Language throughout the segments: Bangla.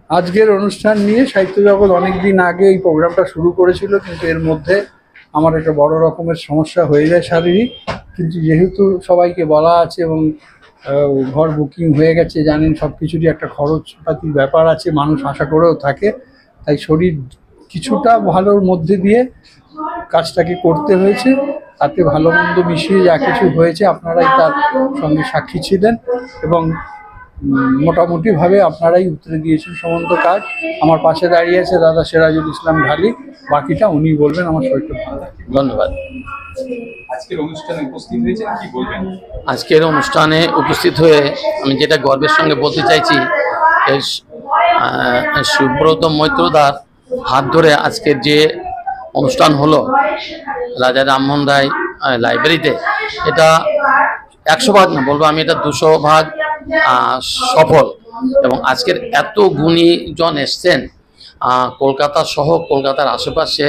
আজকের অনুষ্ঠান নিয়ে সাহিত্য জগৎ অনেক দিন আগে এই প্রোগ্রামটা শুরু করেছিল, কিন্তু এর মধ্যে আমার একটা বড় রকমের সমস্যা হয়ে যায় শারীরিক। কিন্তু যেহেতু সবাইকে বলা আছে এবং ঘর বুকিং হয়ে গেছে, জানেন সব কিছুরই একটা খরচপাতির ব্যাপার আছে, মানুষ আশা করেও থাকে, তাই শরীর কিছুটা ভালোর মধ্যে দিয়ে কাজটাকে করতে হয়েছে। তাতে ভালো মন্দ মিশিয়ে যা কিছু হয়েছে আপনারাই তার সঙ্গে সাক্ষী ছিলেন এবং মোটামুটিভাবে আপনারাই উত্তরে দিয়েছেন সমস্ত কাজ। আমার পাশে দাঁড়িয়ে আছে দাদা সিরাজুল ইসলাম ঢালি, বাকিটা উনি বলবেন। আমার শরীরটা ভালো লাগে। ধন্যবাদ। আজকের অনুষ্ঠানে উপস্থিত হয়েছেন, কি বলবেন? আজকের অনুষ্ঠানে উপস্থিত হয়ে আমি যেটা গর্বের সঙ্গে বলতে চাইছি, এই সুব্রত মৈত্রদার হাত ধরে আজকের যে অনুষ্ঠান হলো রাজা রামমোহন রায় লাইব্রেরিতে, এটা 100 ভাগ না বলবো আমি, এটা 200 ভাগ সফল। এবং আজকের এত গুণীজন এসছেন কলকাতা সহ কলকাতার আশেপাশে,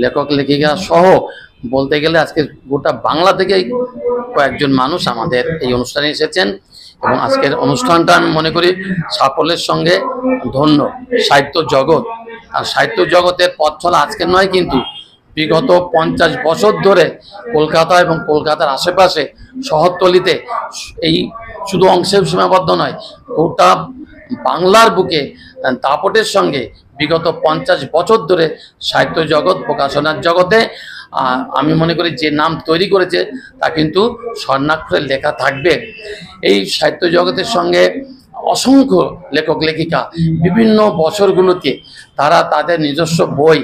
লেখক লেখিকা সহ বলতে গেলে আজকে গোটা বাংলা থেকেই কয়েকজন মানুষ আমাদের এই অনুষ্ঠানে এসেছেন। এবং আজকের অনুষ্ঠানটা আমি মনে করি সাফল্যের সঙ্গে ধন্য সাহিত্য জগৎ। আর সাহিত্য জগতের পথ চলা আজকের নয়, কিন্তু বিগত 50 বছর ধরে কলকাতা এবং কলকাতার আশেপাশে শহরতলিতে এই শুধু অংশের সীমাবদ্ধ নয়, গোটা বাংলার বুকে দাপটের সঙ্গে বিগত 50 বছর ধরে সাহিত্য জগৎ, প্রকাশনার জগতে আমি মনে করি যে নাম তৈরি করেছে তা কিন্তু স্বর্ণাক্ষরে লেখা থাকবে। এই সাহিত্য জগতের সঙ্গে অসংখ্য লেখক লেখিকা বিভিন্ন বছরগুলোতে তারা তাদের নিজস্ব বই,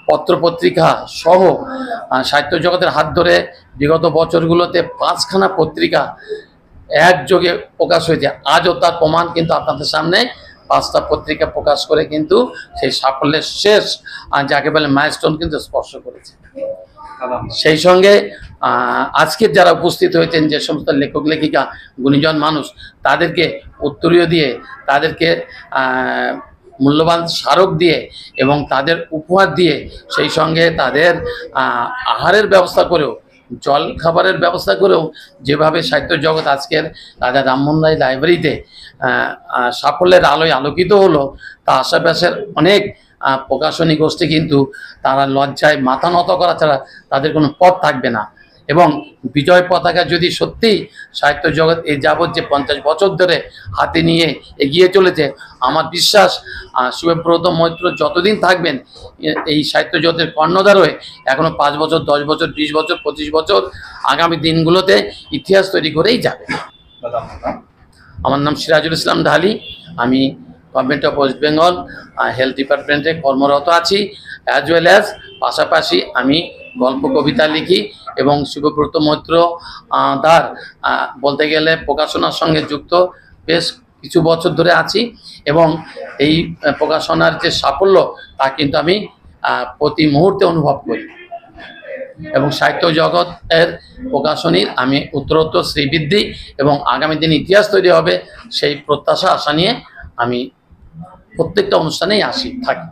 পত্রপত্রিকা সহ সাহিত্য জগতের হাত ধরে বিগত বছরগুলোতে 5খানা পত্রিকা একযোগে প্রকাশ হয়েছে। আজও তার প্রমাণ কিন্তু আপনাদের সামনে 5টা পত্রিকা প্রকাশ করে কিন্তু সেই সাফল্যের শেষ যাকে বলে মাইলস্টোন কিন্তু স্পর্শ করেছে। সেই সঙ্গে আজকের যারা উপস্থিত হয়েছেন যে সমস্ত লেখক লেখিকা গুণীজন মানুষ, তাদেরকে উত্তরীয় দিয়ে, তাদেরকে মূল্যবান স্মারক দিয়ে এবং তাদের উপহার দিয়ে, সেই সঙ্গে তাদের আহারের ব্যবস্থা করেও, জল খাবারের ব্যবস্থা করেও যেভাবে সাহিত্য জগৎ আজকের রাজা রামমোহন রায় লাইব্রেরিতে সাফল্যের আলোয় আলোকিত হলো, তা আশেপাশের অনেক প্রকাশনী গোষ্ঠী কিন্তু তারা লজ্জায় মাথা নত করা ছাড়া তাদের কোনো পথ থাকবে না। এবং বিজয় পতাকা যদি সত্যি সাহিত্য জগৎ এই যাবৎ যে 50 বছর ধরে হাতে নিয়ে এগিয়ে চলেছে, আমার বিশ্বাস সুব্রত মৈত্র যতদিন থাকবেন এই সাহিত্য জগতের কর্ণধার হয়ে, এখনো 5 বছর, 10 বছর, 20 বছর, 25 বছর আগামী দিনগুলোতে ইতিহাস তৈরি করেই যাবে। আমার নাম সিরাজুল ইসলাম ঢালি, আমি government of West Bengal health ডিপার্টমেন্টে কর্মরত আছি। অ্যাজ ওয়েল অ্যাজ পাশাপাশি আমি গল্প কবিতা লিখি এবং সুব্রত মৈত্র তার বলতে গেলে প্রকাশনার সঙ্গে যুক্ত বেশ কিছু বছর ধরে আছি। এবং এই প্রকাশনার যে সাফল্য তা কিন্তু আমি প্রতি মুহূর্তে অনুভব করি। এবং সাহিত্য জগতের প্রকাশনীর আমি উত্তরোত্তর শ্রীবৃদ্ধি এবং আগামী দিনে ইতিহাস তৈরি হবে সেই প্রত্যাশা আশা নিয়ে আমি প্রত্যেকটা অনুষ্ঠানেই থাকি।